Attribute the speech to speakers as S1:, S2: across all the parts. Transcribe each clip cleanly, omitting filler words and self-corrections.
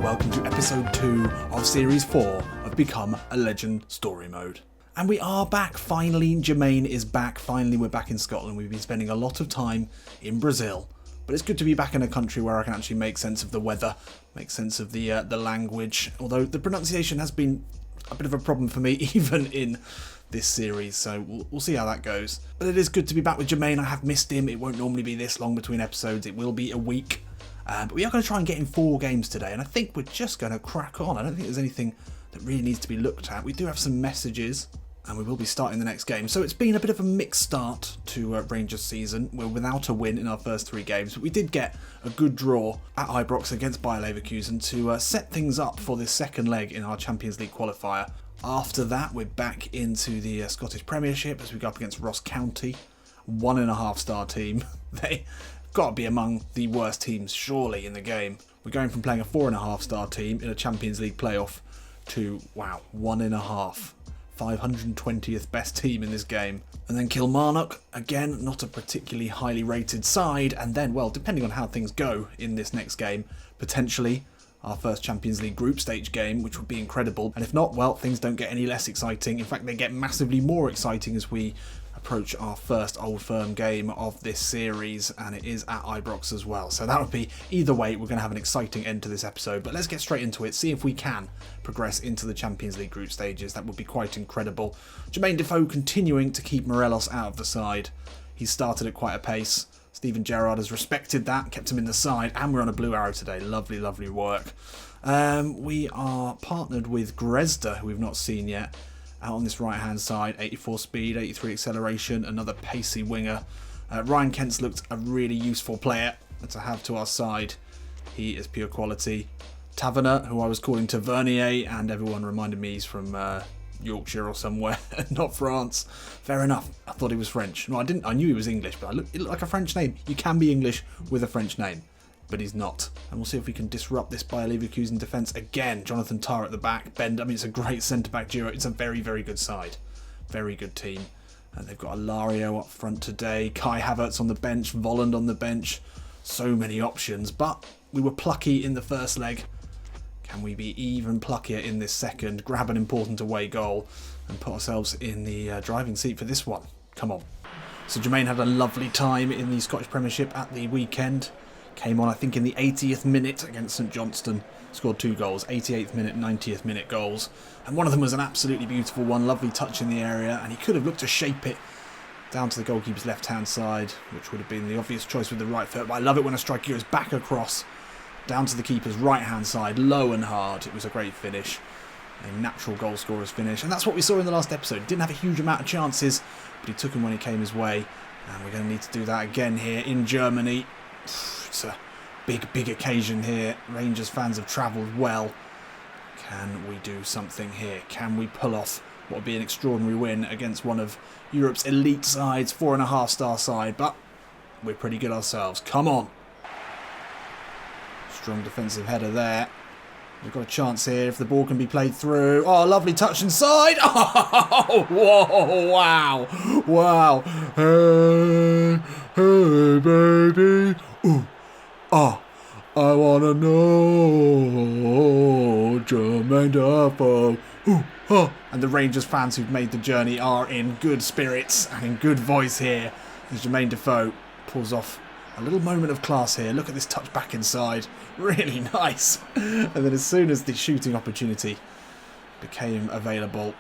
S1: welcome to episode 2 of series 4 of Become a Legend story mode. And we are back, finally. Jermain is back, finally we're back in Scotland. We've been spending a lot of time in Brazil, but it's good to be back in a country where I can actually make sense of the weather, make sense of the language, although the pronunciation has been a bit of a problem for me even in this series, so we'll see how that goes. But it is good to be back with Jermain. I have missed him. It won't normally be this long between episodes, it will be a week. But we are going to try and get in 4 games today, and I think we're just going to crack on. I don't think there's anything that really needs to be looked at. We do have some messages, and we will be starting the next game. So it's been a bit of a mixed start to Rangers season. We're without a win in our first 3 games, but we did get a good draw at Ibrox against Bayer Leverkusen to set things up for this second leg in our Champions League qualifier. After that, we're back into the Scottish Premiership as we go up against Ross County, 1.5-star team. They got to be among the worst teams, surely, in the game. We're going from playing a 4.5-star team in a Champions League playoff to, wow, 1.5. 520th best team in this game. And then Kilmarnock, again, not a particularly highly rated side. And then, well, depending on how things go in this next game, potentially our first Champions League group stage game, which would be incredible. And if not, well, things don't get any less exciting. In fact, they get massively more exciting as we approach our first Old Firm game of this series, and it is at Ibrox as well. So that would be, either way, we're going to have an exciting end to this episode. But let's get straight into it, see if we can progress into the Champions League group stages. That would be quite incredible. Jermain Defoe continuing to keep Morelos out of the side. He started at quite a pace. Steven Gerrard has respected that, kept him in the side, and we're on a blue arrow today. Lovely, lovely work. We are partnered with Grezda, who we've not seen yet, out on this right-hand side. 84 speed, 83 acceleration, another pacey winger. Ryan Kent's looked a really useful player to have to our side. He is pure quality. Taverner, who I was calling Tavernier, and everyone reminded me he's from Yorkshire or somewhere, not France. Fair enough. I thought he was French. No, I didn't. I knew he was English, but it looked like a French name. You can be English with a French name, but he's not. And we'll see if we can disrupt this Bayer Leverkusen defence again. Jonathan Tah at the back. Bend. I mean, it's a great centre-back duo. It's a very, very good side. Very good team. And they've got Alario up front today. Kai Havertz on the bench. Volland on the bench. So many options. But we were plucky in the first leg. Can we be even pluckier in this second? Grab an important away goal and put ourselves in the driving seat for this one. Come on. So Jermain had a lovely time in the Scottish Premiership at the weekend. Came on, I think, in the 80th minute against St Johnstone. Scored 2 goals, 88th minute, 90th minute goals. And one of them was an absolutely beautiful one. Lovely touch in the area. And he could have looked to shape it down to the goalkeeper's left-hand side, which would have been the obvious choice with the right foot. But I love it when a striker goes back across, down to the keeper's right-hand side, low and hard. It was a great finish. A natural goal scorer's finish. And that's what we saw in the last episode. He didn't have a huge amount of chances, but he took them when he came his way. And we're going to need to do that again here in Germany. It's a big, big occasion here. Rangers fans have travelled well. Can we do something here? Can we pull off what would be an extraordinary win against one of Europe's elite sides, 4.5-star side? But we're pretty good ourselves. Come on. Strong defensive header there. We've got a chance here if the ball can be played through. Oh, lovely touch inside. Oh, whoa, wow. Wow. Hey, hey, baby. Ooh. Oh, I want to know Jermain Defoe. Ooh. Oh. And the Rangers fans who've made the journey are in good spirits and in good voice here as Jermain Defoe pulls off a little moment of class here. Look at this touch back inside. Really nice. And then as soon as the shooting opportunity became available,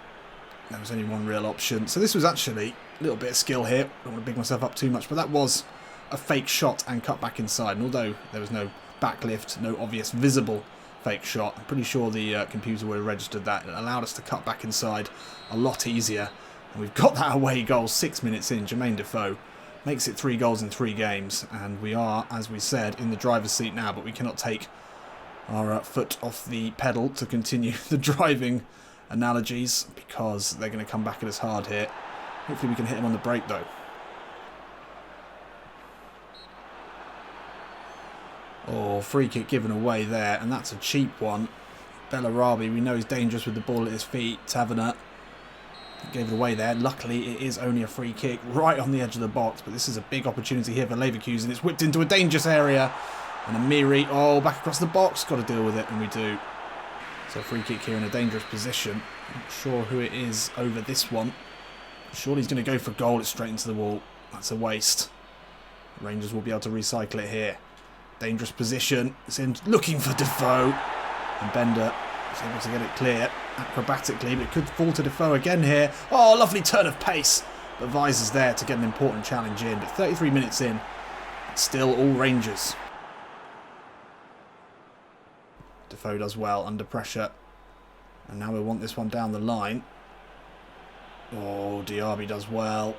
S1: there was only one real option. So this was actually a little bit of skill here. I don't want to big myself up too much, but that was a fake shot and cut back inside. And although there was no backlift, no obvious visible fake shot, I'm pretty sure the computer would have registered that. It allowed us to cut back inside a lot easier. And we've got that away goal 6 minutes in. Jermain Defoe makes it 3 goals in 3 games, and we are, as we said, in the driver's seat now, but we cannot take our foot off the pedal to continue the driving analogies because they're going to come back at us hard here. Hopefully we can hit him on the break though. Oh, free kick given away there, and that's a cheap one. Bellarabi, we know he's dangerous with the ball at his feet. Taverner gave it away there. Luckily, it is only a free kick right on the edge of the box, but this is a big opportunity here for Leverkusen. It's whipped into a dangerous area, And Amiri, oh, back across the box. Got to deal with it, and we do. So free kick here in a dangerous position. Not sure who it is over this one. Surely he's going to go for goal. It's straight into the wall. That's a waste. Rangers will be able to recycle it here. Dangerous position. It's in looking for Defoe. And Bender is able to get it clear acrobatically, but it could fall to Defoe again here. Oh, lovely turn of pace. But Visor's there to get an important challenge in. But 33 minutes in, it's still all Rangers. Defoe does well under pressure. And now we want this one down the line. Oh, Diaby does well.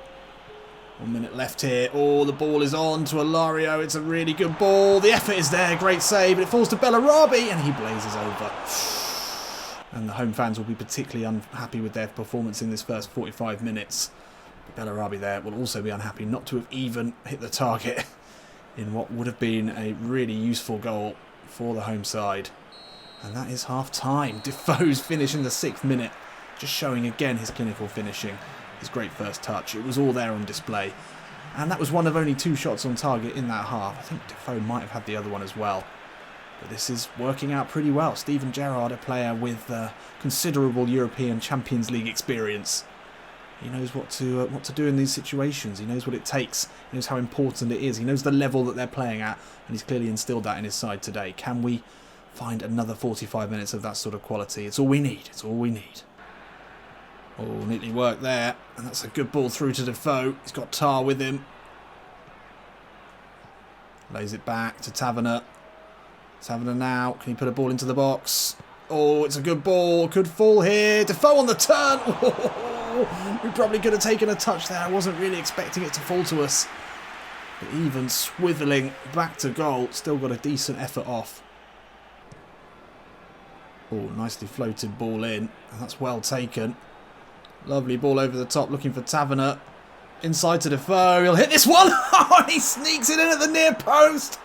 S1: 1 minute left here. Oh, the ball is on to Alario. It's a really good ball. The effort is there. Great save. But it falls to Bellarabi and he blazes over. And the home fans will be particularly unhappy with their performance in this first 45 minutes. But Bellarabi there will also be unhappy not to have even hit the target in what would have been a really useful goal for the home side. And that is half time. Defoe's finish in the 6th minute. Just showing again his clinical finishing. His great first touch. It was all there on display. And that was one of only 2 shots on target in that half. I think Defoe might have had the other one as well. But this is working out pretty well. Steven Gerrard, a player with considerable European Champions League experience. He knows what to do in these situations. He knows what it takes. He knows how important it is. He knows the level that they're playing at. And he's clearly instilled that in his side today. Can we find another 45 minutes of that sort of quality? It's all we need. It's all we need. Oh, neatly worked there. And that's a good ball through to Defoe. He's got Tar with him. Lays it back to Taverner. Taverner now. Can he put a ball into the box? Oh, it's a good ball. Could fall here. Defoe on the turn. Oh, we probably could have taken a touch there. I wasn't really expecting it to fall to us. But even swivelling back to goal, still got a decent effort off. Oh, nicely floated ball in. And that's well taken. Lovely ball over the top, looking for Taverner. Inside to Defoe. He'll hit this one. Oh, he sneaks it in at the near post.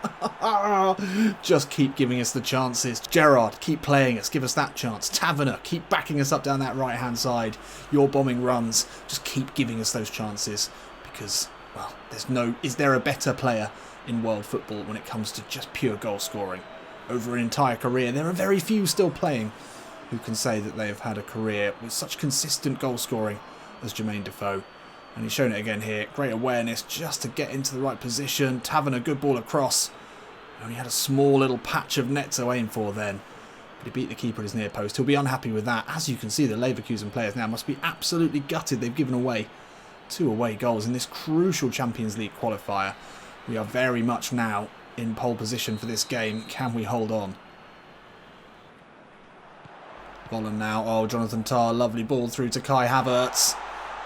S1: Just keep giving us the chances. Gerrard, keep playing us. Give us that chance. Taverner, keep backing us up down that right-hand side. Your bombing runs. Just keep giving us those chances. Because, well, is there a better player in world football when it comes to just pure goal scoring? Over an entire career, there are very few still playing who can say that they have had a career with such consistent goal scoring as Jermain Defoe. And he's shown it again here. Great awareness just to get into the right position. Taverner, good ball across. Only had a small little patch of net to aim for then. But he beat the keeper at his near post. He'll be unhappy with that. As you can see, the Leverkusen players now must be absolutely gutted. They've given away 2 away goals in this crucial Champions League qualifier. We are very much now in pole position for this game. Can we hold on? Volland now. Oh, Jonathan Tah. Lovely ball through to Kai Havertz.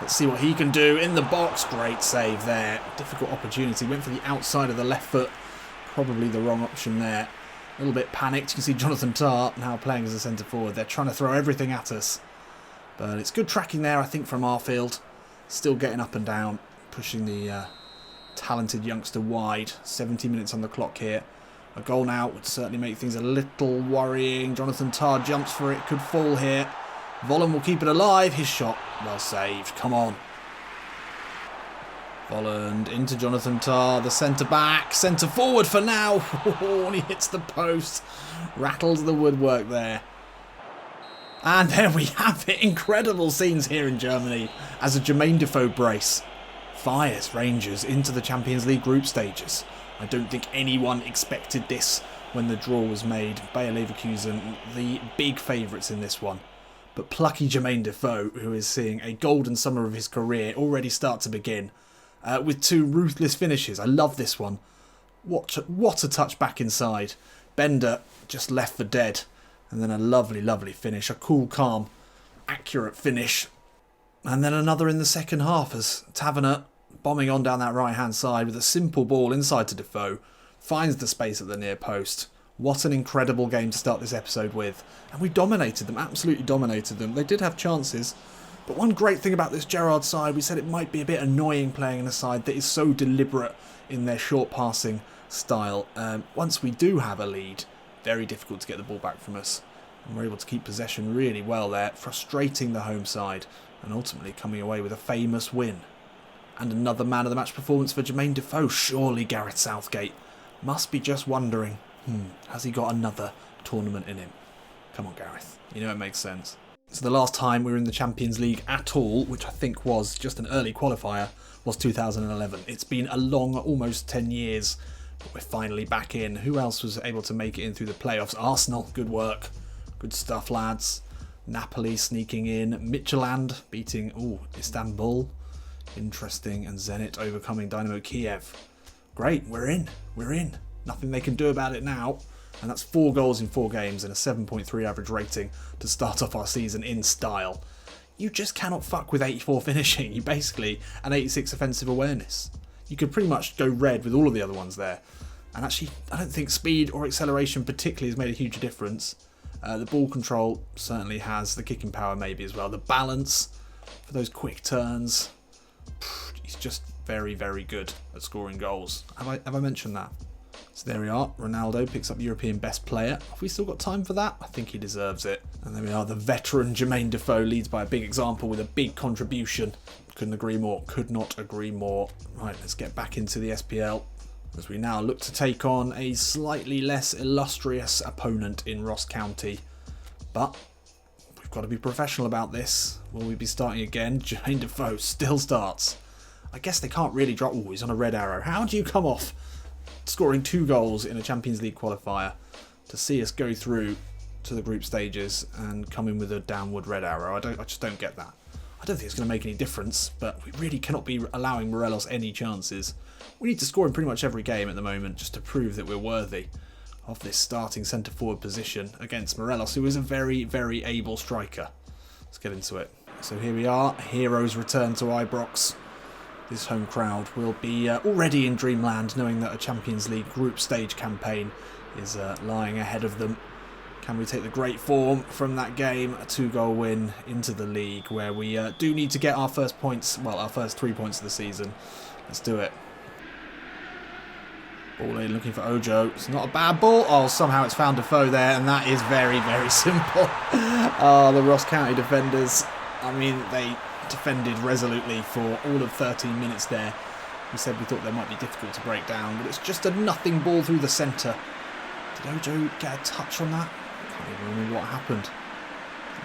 S1: Let's see what he can do in the box. Great save there. Difficult opportunity. Went for the outside of the left foot. Probably the wrong option there. A little bit panicked. You can see Jonathan Tah now playing as a centre forward. They're trying to throw everything at us. But it's good tracking there, I think, from Arfield. Still getting up and down. Pushing the talented youngster wide. 70 minutes on the clock here. A goal now would certainly make things a little worrying. Jonathan Tah jumps for it. Could fall here. Volland will keep it alive. His shot, well saved. Come on. Volland into Jonathan Tah, the centre-back. Centre-forward for now. Oh, and he hits the post. Rattles the woodwork there. And there we have it. Incredible scenes here in Germany as a Jermain Defoe brace fires Rangers into the Champions League group stages. I don't think anyone expected this when the draw was made. Bayer Leverkusen, the big favourites in this one. But plucky Jermain Defoe, who is seeing a golden summer of his career already start to begin, with 2 ruthless finishes. I love this one. What a touch back inside. Bender just left for dead. And then a lovely, lovely finish. A cool, calm, accurate finish. And then another in the second half as Taverner, bombing on down that right-hand side with a simple ball inside to Defoe, finds the space at the near post. What an incredible game to start this episode with. And we dominated them, absolutely dominated them. They did have chances. But one great thing about this Gerrard side, we said it might be a bit annoying playing in a side that is so deliberate in their short passing style. Once we do have a lead, very difficult to get the ball back from us. And we're able to keep possession really well there, frustrating the home side and ultimately coming away with a famous win. And another man of the match performance for Jermain Defoe. Surely Gareth Southgate must be just wondering, has he got another tournament in him? Come on, Gareth. You know it makes sense. So the last time we were in the Champions League at all, which I think was just an early qualifier, was 2011. It's been a long, almost 10 years, but we're finally back in. Who else was able to make it in through the playoffs? Arsenal, good work. Good stuff, lads. Napoli sneaking in. Midtjylland beating Istanbul. Interesting. And Zenit overcoming Dynamo Kiev. Great, we're in. We're in. Nothing they can do about it now. And that's 4 goals in 4 games and a 7.3 average rating to start off our season in style. You just cannot fuck with 84 finishing. You basically, an 86 offensive awareness. You could pretty much go red with all of the other ones there. And actually, I don't think speed or acceleration particularly has made a huge difference. The ball control certainly has. The kicking power maybe as well. The balance for those quick turns. He's just very, very good at scoring goals. Have I mentioned that? So there we are. Ronaldo picks up European Best Player. Have we still got time for that? I think he deserves it. And there we are. The veteran Jermain Defoe leads by a big example with a big contribution. Couldn't agree more. Could not agree more. Right, let's get back into the SPL as we now look to take on a slightly less illustrious opponent in Ross County. But we've got to be professional about this. Will we be starting again? Jermain Defoe still starts. I guess they can't really drop... he's on a red arrow. How do you come off scoring 2 goals in a Champions League qualifier to see us go through to the group stages and come in with a downward red arrow? I just don't get that. I don't think it's going to make any difference, but we really cannot be allowing Morelos any chances. We need to score in pretty much every game at the moment just to prove that we're worthy of this starting centre-forward position against Morelos, who is a very, very able striker. Let's get into it. So here we are. Heroes return to Ibrox. This home crowd will be already in dreamland, knowing that a Champions League group stage campaign is lying ahead of them. Can we take the great form from that game, a 2-goal win into the league, where we do need to get our first points, well, our first 3 points of the season. Let's do it. Ball in, looking for Ojo. It's not a bad ball. Oh, somehow it's found Defoe there, and that is very, very simple. Oh, the Ross County defenders. I mean, they defended resolutely for all of 13 minutes there. We said we thought they might be difficult to break down, but it's just a nothing ball through the centre. Did Ojo get a touch on that? Can't even remember what happened.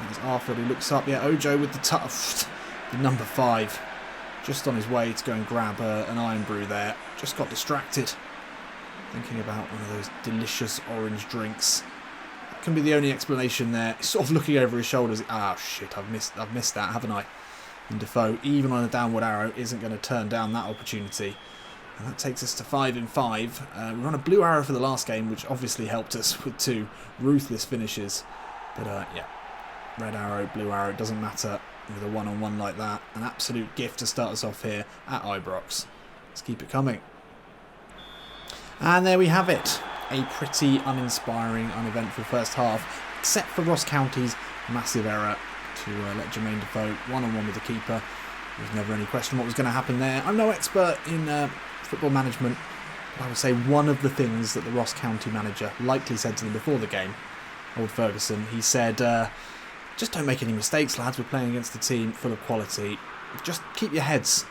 S1: There's Arthur who looks up. Yeah, Ojo with the touch. The number 5. Just on his way to go and grab an Iron Brew there. Just got distracted. Thinking about one of those delicious orange drinks. That can be the only explanation there. He's sort of looking over his shoulders. Ah, shit, I've missed that, haven't I? And Defoe, even on a downward arrow, isn't going to turn down that opportunity. And that takes us to 5 in 5. We were on a blue arrow for the last game, which obviously helped us with 2 ruthless finishes. But yeah, red arrow, blue arrow, it doesn't matter with a one-on-one like that. An absolute gift to start us off here at Ibrox. Let's keep it coming. And there we have it. A pretty uninspiring, uneventful first half, except for Ross County's massive error to let Jermain Defoe one-on-one with the keeper. There was never any question what was going to happen there. I'm no expert in football management, but I would say one of the things that the Ross County manager likely said to them before the game, old Ferguson, he said, just don't make any mistakes, lads. We're playing against a team full of quality. Just keep your heads.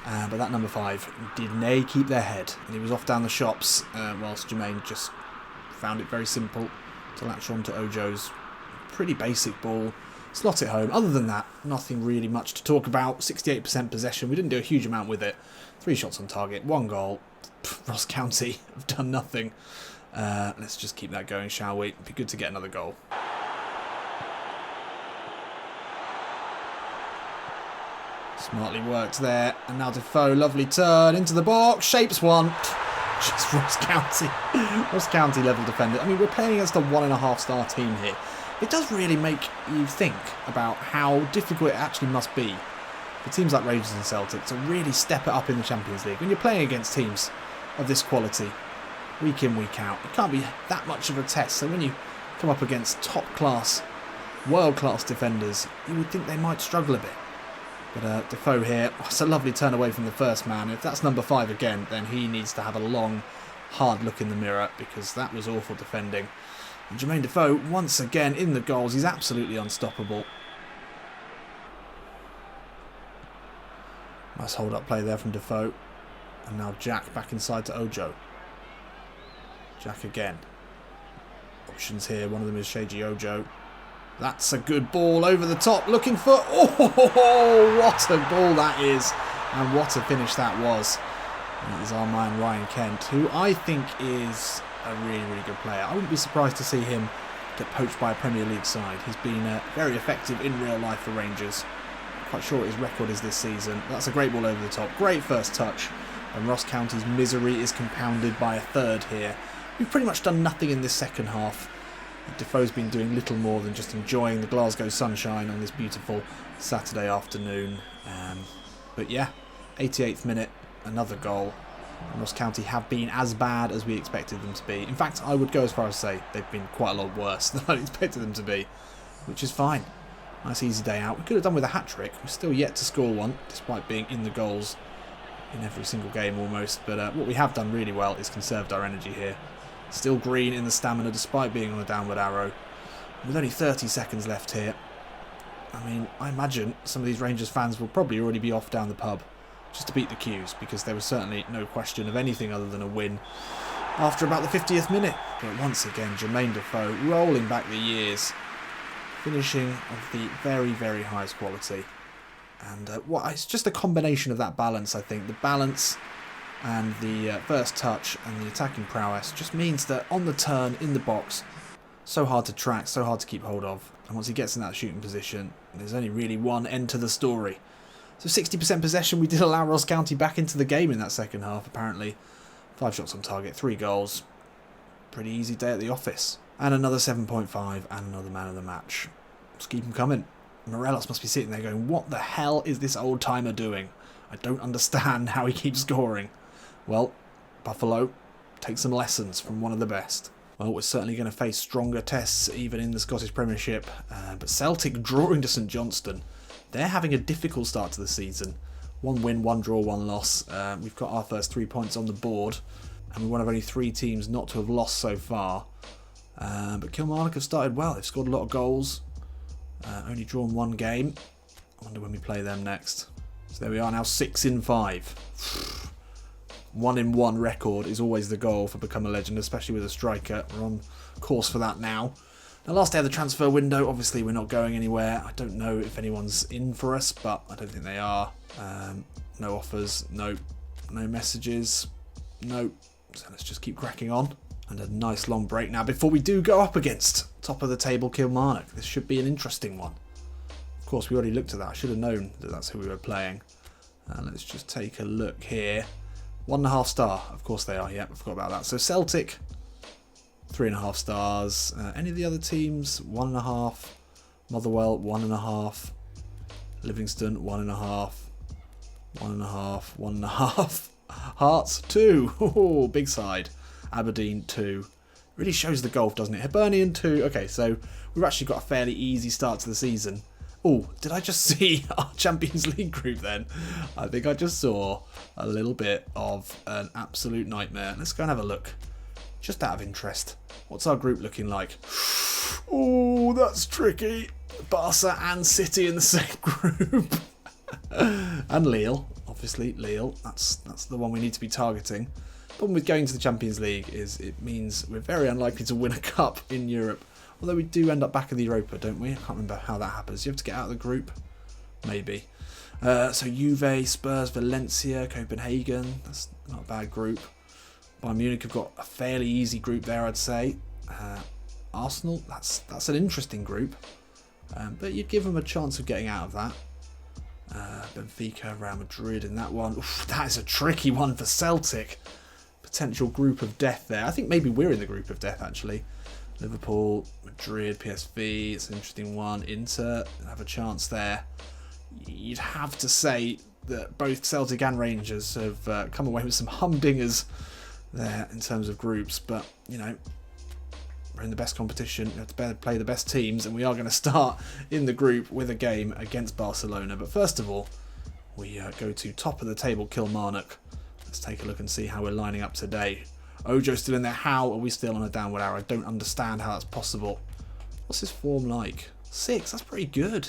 S1: But that number 5 did nay keep their head, and he was off down the shops, whilst Jermain just found it very simple to latch on to Ojo's pretty basic ball, slot it home. Other than that, nothing really much to talk about. 68% possession. We didn't do a huge amount with it. 3 shots on target, 1 goal. Ross County have done nothing. Let's just keep that going, shall we? It'd be good to get another goal. Smartly worked there, and now Defoe, lovely turn into the box, shapes one. Just Ross County. Ross County level defender. I mean, we're playing against a 1.5-star team here. It does really make you think about how difficult it actually must be for teams like Rangers and Celtic to really step it up in the Champions League. When you're playing against teams of this quality, week in, week out, it can't be that much of a test. So when you come up against top-class, world-class defenders, you would think they might struggle a bit. But Defoe here, it's a lovely turn away from the first man. If that's number 5 again, then he needs to have a long, hard look in the mirror, because that was awful defending. And Jermain Defoe, once again, in the goals. He's absolutely unstoppable. Nice hold-up play there from Defoe. And now Jack back inside to Ojo. Jack again. Options here. One of them is Sheiji Ojo. That's a good ball over the top. Looking for... Oh, what a ball that is. And what a finish that was. It is our man Ryan Kent, who I think is a really, really good player. I wouldn't be surprised to see him get poached by a Premier League side. He's been very effective in real life for Rangers. I'm quite sure what his record is this season. That's a great ball over the top. Great first touch. And Ross County's misery is compounded by a third here. We've pretty much done nothing in this second half. Defoe's been doing little more than just enjoying the Glasgow sunshine on this beautiful Saturday afternoon. But yeah, 88th minute, another goal. And Ross County have been as bad as we expected them to be. In fact, I would go as far as to say they've been quite a lot worse than I expected them to be, which is fine. Nice easy day out. We could have done with a hat-trick. We're still yet to score one, despite being in the goals in every single game almost. But what we have done really well is conserved our energy here. Still green in the stamina despite being on a downward arrow. With only 30 seconds left here. I mean, I imagine some of these Rangers fans will probably already be off down the pub just to beat the queues, because there was certainly no question of anything other than a win after about the 50th minute. But once again, Jermain Defoe rolling back the years, finishing of the very, very highest quality. And it's just a combination of that balance, I think. The balance and the first touch and the attacking prowess just means that on the turn, in the box, so hard to track, so hard to keep hold of. And once he gets in that shooting position, there's only really one end to the story. So 60% possession, we did allow Ross County back into the game in that second half, apparently. 5 shots on target, 3 goals. Pretty easy day at the office. And another 7.5 and another man of the match. Just keep them coming. Morelos must be sitting there going, what the hell is this old timer doing? I don't understand how he keeps scoring. Well, Buffalo, take some lessons from one of the best. Well, we're certainly going to face stronger tests even in the Scottish Premiership. But Celtic drawing to St Johnstone. They're having a difficult start to the season. 1 win, 1 draw, 1 loss. We've got our first 3 points on the board. And we're one of only 3 teams not to have lost so far. But Kilmarnock have started well. They've scored a lot of goals. Only drawn 1 game. I wonder when we play them next. So there we are now, 6 in 5. 1 in 1 record is always the goal for Become a Legend, especially with a striker. We're on course for that now. The last day of the transfer window, obviously we're not going anywhere. I don't know if anyone's in for us, but I don't think they are. No offers, no messages, no. So let's just keep cracking on. And a nice long break now before we do go up against top of the table Kilmarnock. This should be an interesting one. Of course, we already looked at that. I should have known that that's who we were playing. Let's just take a look here. 1.5 star. Of course they are. Yeah, I forgot about that. So Celtic, 3.5 stars. Any of the other teams, 1.5. Motherwell, 1.5. Livingston, 1.5. 1.5. 1.5. Hearts, 2. Oh, big side. Aberdeen, 2. Really shows the golf, doesn't it? Hibernian, 2. Okay, so we've actually got a fairly easy start to the season. Oh, did I just see our Champions League group then? I think I just saw a little bit of an absolute nightmare. Let's go and have a look. Just out of interest. What's our group looking like? Oh, that's tricky. Barca and City in the same group. And Lille, obviously, Lille. That's the one we need to be targeting. Problem with going to the Champions League is it means we're very unlikely to win a cup in Europe. Although we do end up back in the Europa, don't we? I can't remember how that happens. You have to get out of the group? Maybe. So Juve, Spurs, Valencia, Copenhagen. That's not a bad group. Bayern Munich have got a fairly easy group there, I'd say. Arsenal, that's an interesting group. But you'd give them a chance of getting out of that. Benfica, Real Madrid in that one. Oof, that is a tricky one for Celtic. Potential group of death there. I think maybe we're in the group of death, actually. Liverpool, Madrid, PSV, it's an interesting one. Inter have a chance there. You'd have to say that both Celtic and Rangers have come away with some humdingers there in terms of groups, but you know, we're in the best competition. We have to play the best teams, and we are going to start in the group with a game against Barcelona. But first of all, we go to top of the table Kilmarnock. Let's take a look and see how we're lining up today. Ojo's still in there. How are we still on a downward arrow? I don't understand how that's possible. What's his form like? 6. That's pretty good.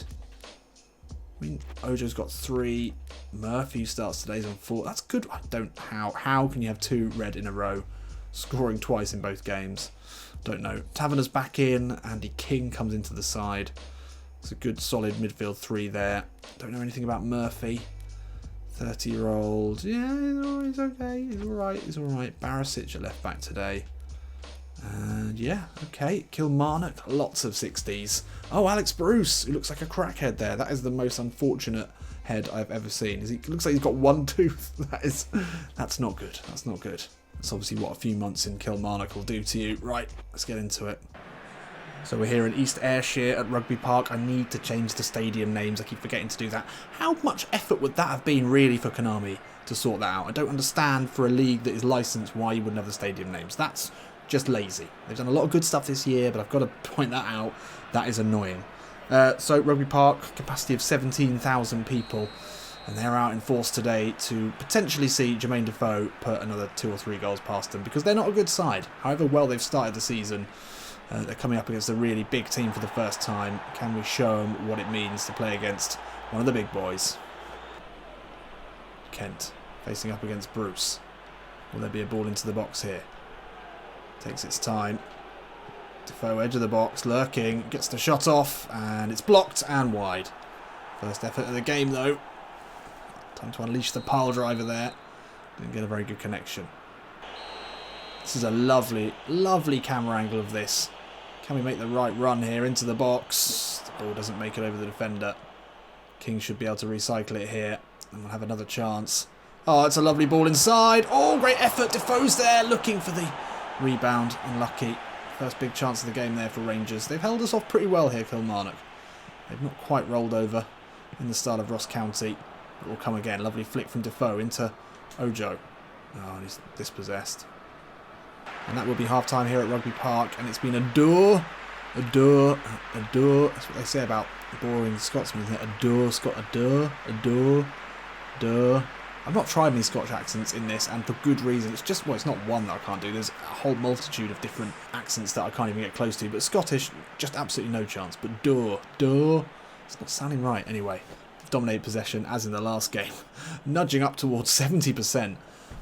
S1: I mean, Ojo's got 3. Murphy, who starts today's on 4. That's good. I don't. How can you have 2 red in a row? scoring twice in both games. Don't know. Taverner's back in. Andy King comes into the side. It's a good solid midfield three there. Don't know anything about Murphy. 30-year-old. Yeah, he's okay. He's alright. He's alright. Barisic at left back today. And yeah, okay. Kilmarnock. Lots of 60s. Oh, Alex Bruce, who looks like a crackhead there. That is the most unfortunate head I've ever seen. He looks like he's got one tooth. That's not good. That's not good. That's obviously what a few months in Kilmarnock will do to you. Right, let's get into it. So we're here in East Ayrshire at Rugby Park. I need to change the stadium names. I keep forgetting to do that. How much effort would that have been really for Konami to sort that out? I don't understand for a league that is licensed why you wouldn't have the stadium names. That's just lazy. They've done a lot of good stuff this year, but I've got to point that out. That is annoying. So Rugby Park, capacity of 17,000 people. And they're out in force today to potentially see Jermain Defoe put another 2 or 3 goals past them, because they're not a good side. However well they've started the season, they're coming up against a really big team for the first time. Can we show them what it means to play against one of the big boys? Kent facing up against Bruce. Will there be a ball into the box here? Takes its time. Defoe, edge of the box, lurking, gets the shot off, and it's blocked and wide. First effort of the game though. Time to unleash the pile driver there. Didn't get a very good connection. This is a lovely, lovely camera angle of this. Can we make the right run here into the box? The ball doesn't make it over the defender. King should be able to recycle it here, and we'll have another chance. Oh, it's a lovely ball inside. Oh, great effort. Defoe's there looking for the rebound. Unlucky. First big chance of the game there for Rangers. They've held us off pretty well here, Kilmarnock. They've not quite rolled over in the style of Ross County. It will come again. Lovely flick from Defoe into Ojo. Oh, he's dispossessed. And that will be half-time here at Rugby Park. And it's been a door. That's what they say about boring Scotsmen, isn't it? A door. I've not tried any Scotch accents in this, and for good reason. It's just, well, it's not one that I can't do. There's a whole multitude of different accents that I can't even get close to. But Scottish, just absolutely no chance. But door. It's not sounding right. Anyway, dominate possession as in the last game. Nudging up towards 70%.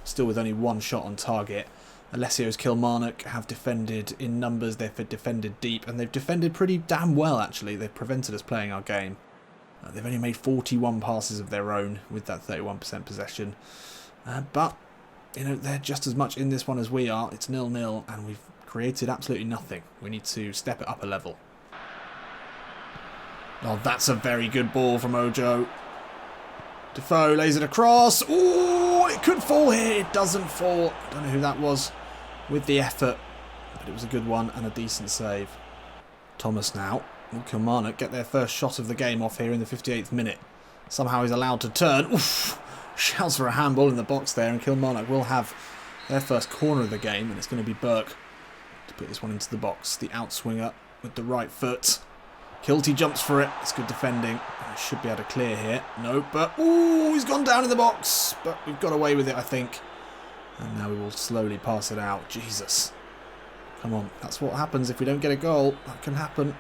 S1: Still with only one shot on target. Alessio's Kilmarnock have defended in numbers, they've defended deep, and they've defended pretty damn well actually. They've prevented us playing our game. They've only made 41 passes of their own with that 31% possession. But, you know, they're just as much in this one as we are. It's 0-0 and we've created absolutely nothing. We need to step it up a level. Oh, that's a very good ball from Ojo. Defoe lays it across. Oh, it could fall here. It doesn't fall. I don't know who that was with the effort, but it was a good one and a decent save. Thomas now. Kilmarnock get their first shot of the game off here in the 58th minute. Somehow he's allowed to turn. Oof. Shouts for a handball in the box there, and Kilmarnock will have their first corner of the game, and it's going to be Burke to put this one into the box. The outswinger with the right foot. Kilty jumps for it. It's good defending. Should be able to clear here. No, but ooh, he's gone down in the box. But we've got away with it, I think. And now we will slowly pass it out. Jesus. Come on. That's what happens if we don't get a goal. That can happen.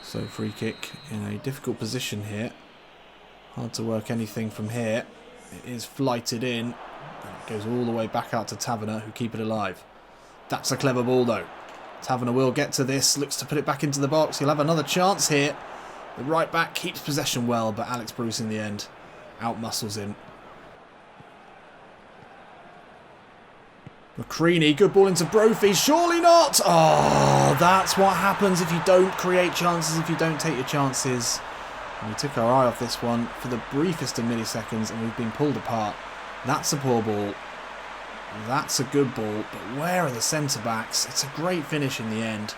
S1: So free kick in a difficult position here. Hard to work anything from here. It is flighted in. And it goes all the way back out to Taverner, who keep it alive. That's a clever ball though. Taverner will get to this. Looks to put it back into the box. He'll have another chance here. The right back keeps possession well, but Alex Bruce in the end out-muscles him. McCreaney, good ball into Brophy. Surely not! Oh, that's what happens if you don't create chances, if you don't take your chances. And we took our eye off this one for the briefest of milliseconds, and we've been pulled apart. That's a poor ball. That's a good ball, but where are the centre-backs? It's a great finish in the end.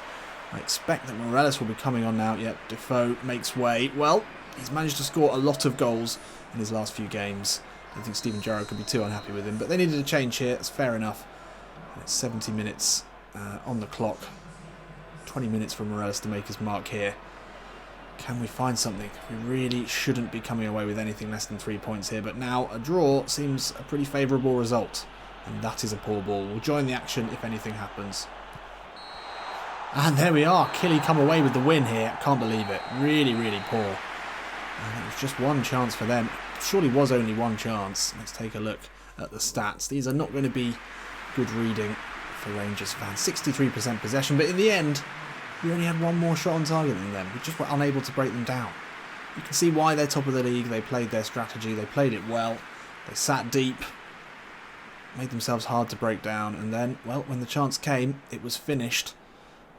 S1: I expect that Morelos will be coming on now. Yep, Defoe makes way. Well, he's managed to score a lot of goals in his last few games. I don't think Steven Gerrard could be too unhappy with him, but they needed a change here. It's fair enough. It's 70 minutes on the clock. 20 minutes for Morelos to make his mark here. Can we find something? We really shouldn't be coming away with anything less than 3 points here, but now a draw seems a pretty favourable result. And that is a poor ball. We'll join the action if anything happens. And there we are. Killy come away with the win here. Can't believe it. Really, really poor. And it was just one chance for them. Surely was only one chance. Let's take a look at the stats. These are not going to be good reading for Rangers fans. 63% possession, but in the end, we only had one more shot on target than them. We just were unable to break them down. You can see why they're top of the league. They played their strategy. They played it well. They sat deep, made themselves hard to break down, and then, well, when the chance came, it was finished.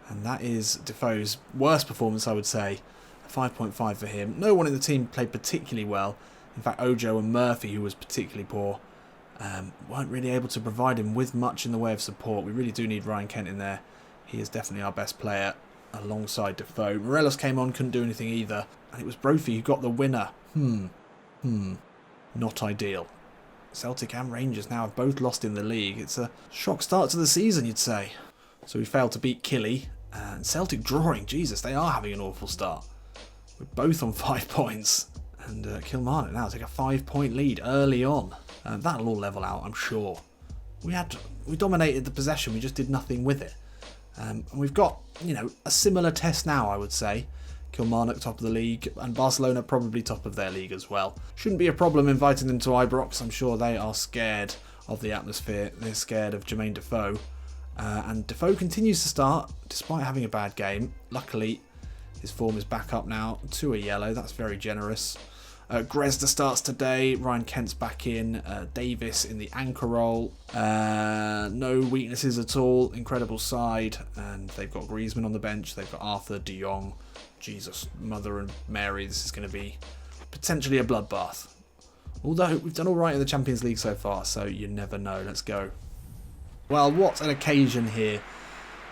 S1: And that is Defoe's worst performance, I would say. A 5.5 for him. No one in the team played particularly well. In fact, Ojo and Murphy, who was particularly poor, weren't really able to provide him with much in the way of support. We really do need Ryan Kent in there. He is definitely our best player alongside Defoe. Morelos came on, couldn't do anything either. And it was Brophy who got the winner. Not ideal. Celtic and Rangers now have both lost in the league. It's a shock start to the season, you'd say. So we failed to beat Killy. And Celtic drawing. Jesus, they are having an awful start. We're both on 5 points. And Kilmarnock now take a 5-point lead early on. That'll all level out, I'm sure. We dominated the possession. We just did nothing with it. And we've got, a similar test now, I would say. Kilmarnock top of the league, and Barcelona probably top of their league as well. Shouldn't be a problem inviting them to Ibrox. I'm sure they are scared of the atmosphere. They're scared of Jermain Defoe. And Defoe continues to start, despite having a bad game. Luckily, his form is back up now to a yellow. That's very generous. Grezda starts today. Ryan Kent's back in. Davis in the anchor role. No weaknesses at all. Incredible side. And they've got Griezmann on the bench. They've got Arthur, De Jong. Jesus, Mother and Mary. This is going to be potentially a bloodbath. Although we've done all right in the Champions League so far, so you never know. Let's go. Well, what an occasion here.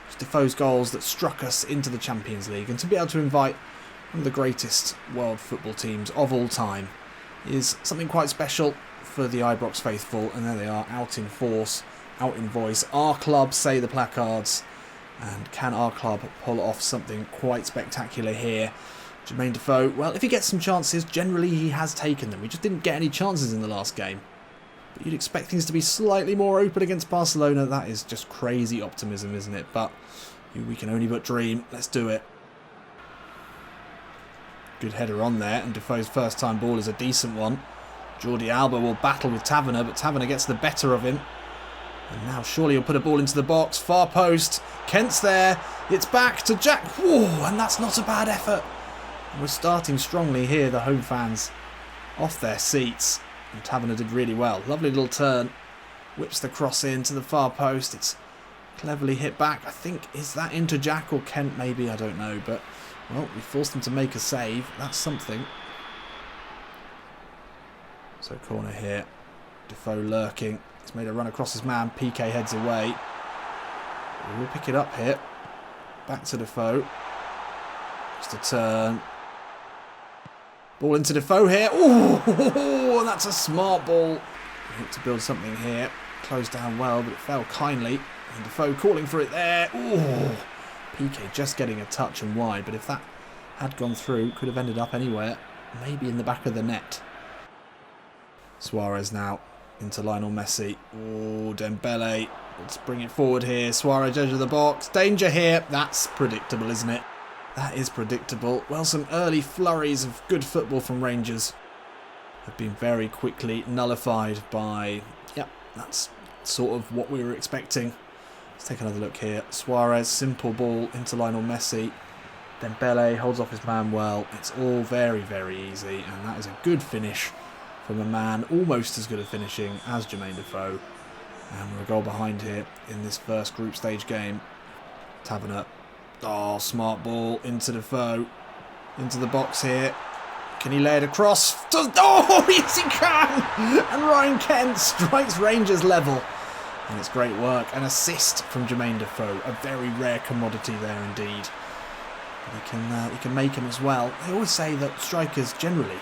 S1: It's Defoe's goals that struck us into the Champions League. And to be able to invite one of the greatest world football teams of all time is something quite special for the Ibrox faithful. And there they are, out in force, out in voice. Our club, say the placards. And can our club pull off something quite spectacular here? Jermain Defoe, well, if he gets some chances, generally he has taken them. We just didn't get any chances in the last game. But you'd expect things to be slightly more open against Barcelona. That is just crazy optimism, isn't it? But we can only but dream. Let's do it. Good header on there, and Defoe's first time ball is a decent one. Jordi Alba will battle with Taverner, but Taverner gets the better of him. And now surely he'll put a ball into the box. Far post. Kent's there. It's back to Jack. Whoa, and that's not a bad effort. We're starting strongly here, the home fans off their seats. And Taverner did really well. Lovely little turn. Whips the cross in to the far post. It's cleverly hit back. I think, is that into Jack or Kent maybe? I don't know. But, well, we forced them to make a save. That's something. So corner here. Defoe lurking. He's made a run across his man. PK heads away. We'll pick it up here. Back to Defoe. Just a turn. Ball into Defoe here. Oh, that's a smart ball. We need to build something here. Closed down well, but it fell kindly. And Defoe calling for it there. Oh, PK just getting a touch and wide. But if that had gone through, could have ended up anywhere. Maybe in the back of the net. Suarez now into Lionel Messi. Oh, Dembele. Let's bring it forward here. Suarez edge of the box. Danger here. That's predictable, isn't it? That is predictable. Well, some early flurries of good football from Rangers have been very quickly nullified by... Yep, that's sort of what we were expecting. Let's take another look here. Suarez, simple ball into Lionel Messi. Dembele holds off his man well. It's all very, very easy. And that is a good finish from a man almost as good at finishing as Jermain Defoe. And we're a goal behind here in this first group stage game. Taverner. Oh, smart ball into Defoe. Into the box here. Can he lay it across? Oh, yes he can! And Ryan Kent strikes Rangers level. And it's great work. An assist from Jermain Defoe. A very rare commodity there indeed. But he can make him as well. They always say that strikers generally,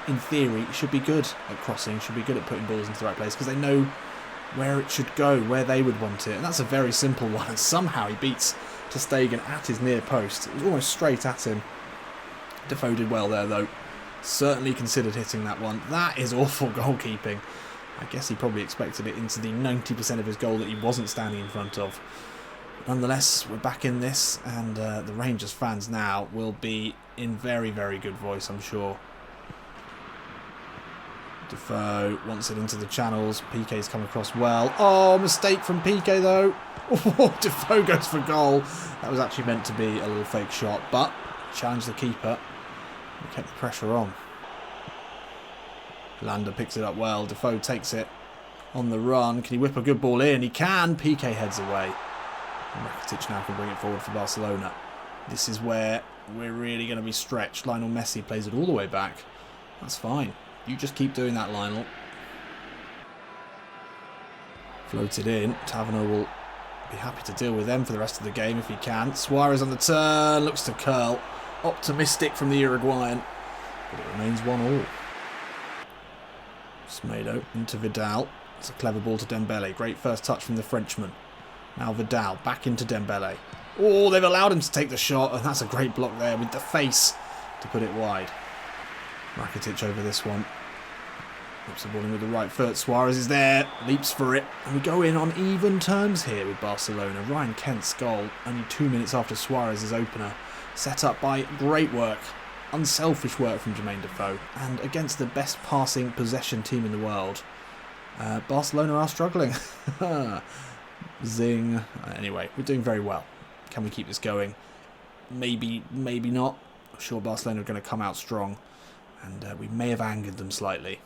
S1: in theory, should be good at crossing, should be good at putting balls into the right place because they know where it should go, where they would want it. And that's a very simple one. And somehow he beats ter Stegen at his near post. It was almost straight at him. Defoe did well there though. Certainly considered hitting that one. That is awful goalkeeping. I guess he probably expected it into the 90% of his goal that he wasn't standing in front of. Nonetheless, we're back in this, and the Rangers fans now will be in very, very good voice, I'm sure. Defoe wants it into the channels. PK's come across well. Oh, mistake from PK though. Oh, Defoe goes for goal. That was actually meant to be a little fake shot, but challenged the keeper. He kept the pressure on. Lander picks it up well. Defoe takes it on the run. Can he whip a good ball in? He can. PK heads away. And Rakitic now can bring it forward for Barcelona. This is where we're really going to be stretched. Lionel Messi plays it all the way back. That's fine. You just keep doing that, Lionel. Floated in. Taverner will be happy to deal with them for the rest of the game if he can. Suarez on the turn. Looks to curl. Optimistic from the Uruguayan. But it remains 1-1. Smedo into Vidal. It's a clever ball to Dembele. Great first touch from the Frenchman. Now Vidal back into Dembele. Oh, they've allowed him to take the shot, and that's a great block there with the face to put it wide. Rakitic over this one. Whips the ball in with the right foot. Suarez is there, leaps for it, and we go in on even terms here with Barcelona. Ryan Kent's goal, only 2 minutes after Suarez's opener, set up by great work, unselfish work from Jermain Defoe, and against the best passing possession team in the world. Barcelona are struggling. Zing. Anyway, we're doing very well. Can we keep this going? Maybe, maybe not. I'm sure Barcelona are going to come out strong, and we may have angered them slightly.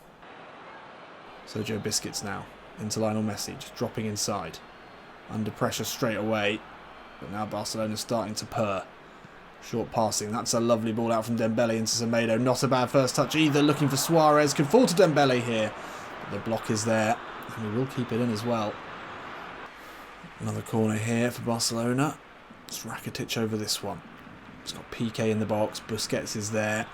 S1: Sergio Busquets now into Lionel Messi, just dropping inside. Under pressure straight away, but now Barcelona's starting to purr. Short passing, that's a lovely ball out from Dembele into Semedo. Not a bad first touch either, looking for Suarez. Can fall to Dembele here, but the block is there, and we will keep it in as well. Another corner here for Barcelona. It's Rakitic over this one. It's got PK in the box. Busquets is there.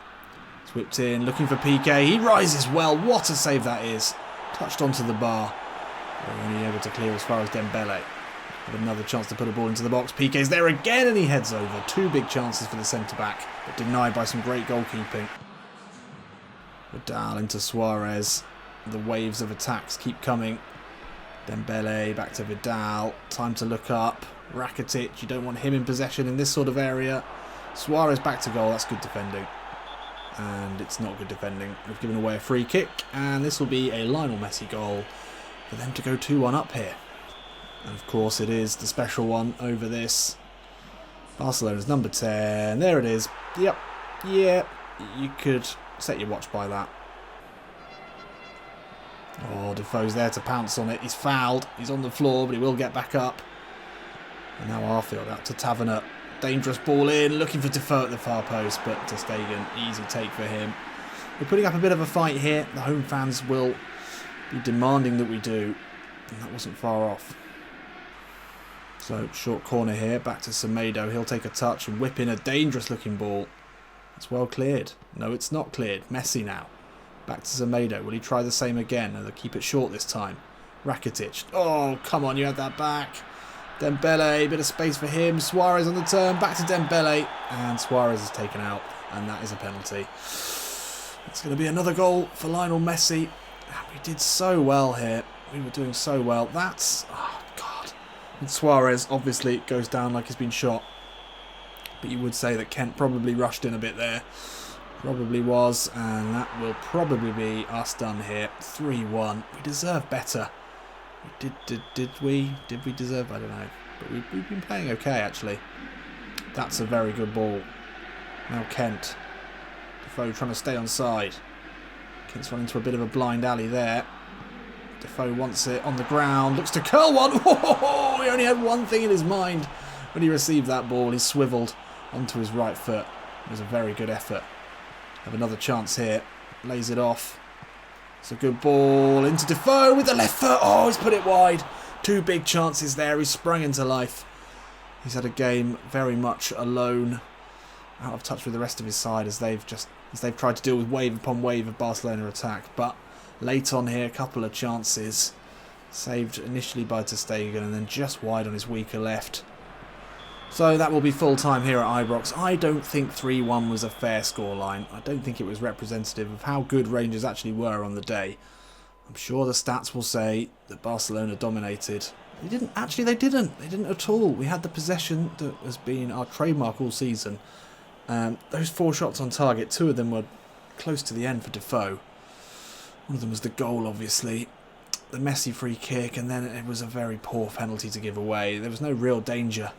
S1: It's whipped in, looking for PK. He rises well. What a save that is. Touched onto the bar. We're only able to clear as far as Dembele. With another chance to put a ball into the box. PK's there again and he heads over. Two big chances for the centre-back, but denied by some great goalkeeping. Vidal into Suarez. The waves of attacks keep coming. Dembele back to Vidal. Time to look up. Rakitic, you don't want him in possession in this sort of area. Suarez back to goal. That's good defending. And it's not good defending. We've given away a free kick, and this will be a Lionel Messi goal for them to go 2-1 up here. And of course it is the special one over this. Barcelona's number 10. There it is. Yep. Yeah. You could set your watch by that. Oh, Defoe's there to pounce on it. He's fouled. He's on the floor, but he will get back up. And now Arfield out to Taverner. Dangerous ball in, looking for Defoe at the far post, but Ter Stegen, easy take for him. We're putting up a bit of a fight here. The home fans will be demanding that we do, and that wasn't far off. So, short corner here, back to Semedo. He'll take a touch and whip in a dangerous looking ball. It's well cleared. No, it's not cleared. Messi now. Back to Semedo. Will he try the same again? And they'll keep it short this time. Rakitic. Oh, come on, you had that back. Dembele, bit of space for him. Suarez on the turn, back to Dembele, and Suarez is taken out, and that is a penalty. It's going to be another goal for Lionel Messi. We did so well here. We were doing so well. That's... oh, God. And Suarez obviously goes down like he's been shot. But you would say that Kent probably rushed in a bit there. Probably was, and that will probably be us done here. 3-1. We deserve better. Did we deserve? I don't know. But we've been playing okay, actually. That's a very good ball. Now Kent. Defoe trying to stay on side. Kent's run into a bit of a blind alley there. Defoe wants it on the ground. Looks to curl one. Oh, he only had one thing in his mind when he received that ball. He swiveled onto his right foot. It was a very good effort. Have another chance here. Lays it off. It's a good ball into Defoe with the left foot. Oh, he's put it wide. Two big chances there. He's sprung into life. He's had a game very much alone, out of touch with the rest of his side as they've tried to deal with wave upon wave of Barcelona attack. But late on here, a couple of chances. Saved initially by Ter Stegen and then just wide on his weaker left. So that will be full time here at Ibrox. I don't think 3-1 was a fair scoreline. I don't think it was representative of how good Rangers actually were on the day. I'm sure the stats will say that Barcelona dominated. They didn't. Actually, they didn't. They didn't at all. We had the possession that has been our trademark all season. Those 4 shots on target, 2 of them were close to the end for Defoe. One of them was the goal, obviously. the Messi free kick, and then it was a very poor penalty to give away. There was no real danger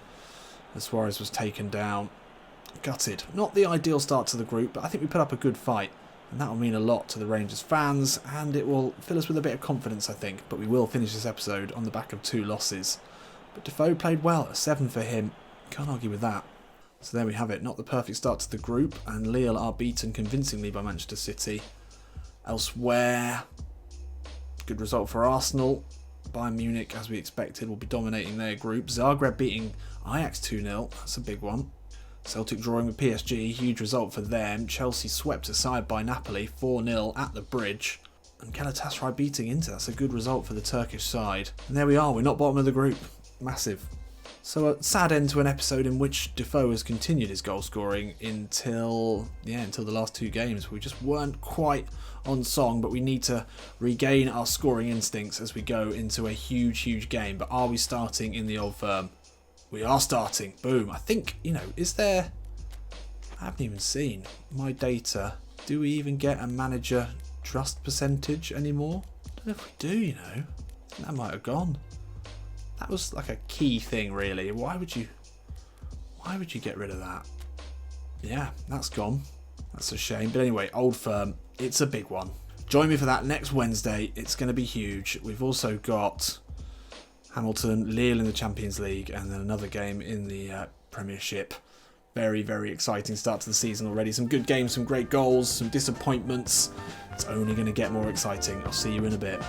S1: as Suarez was taken down. Gutted. Not the ideal start to the group, but I think we put up a good fight. And that will mean a lot to the Rangers fans, and it will fill us with a bit of confidence, I think. But we will finish this episode on the back of 2 losses. But Defoe played well, a 7 for him. Can't argue with that. So there we have it. Not the perfect start to the group, and Lille are beaten convincingly by Manchester City. Elsewhere, good result for Arsenal. Bayern Munich, as we expected, will be dominating their group. Zagreb beating Ajax 2-0. That's a big one. Celtic drawing with PSG, huge result for them. Chelsea swept aside by Napoli, 4-0 at the Bridge. And Galatasaray beating Inter, that's a good result for the Turkish side. And there we are, we're not bottom of the group. Massive. So a sad end to an episode in which Defoe has continued his goal scoring until the last 2 games. We just weren't quite on song, but we need to regain our scoring instincts as we go into a huge game. But are we starting in the old firm? We are starting. Boom. I think, is there... I haven't even seen my data. Do we even get a manager trust percentage anymore? I don't know if we do, That might have gone. That was like a key thing, really. Why would you get rid of that? Yeah, that's gone. That's a shame. But anyway, old firm. It's a big one. Join me for that next Wednesday. It's going to be huge. We've also got Hamilton, Lille in the Champions League, and then another game in the Premiership. Very exciting start to the season already. Some good games, some great goals, some disappointments. It's only going to get more exciting. I'll see you in a bit.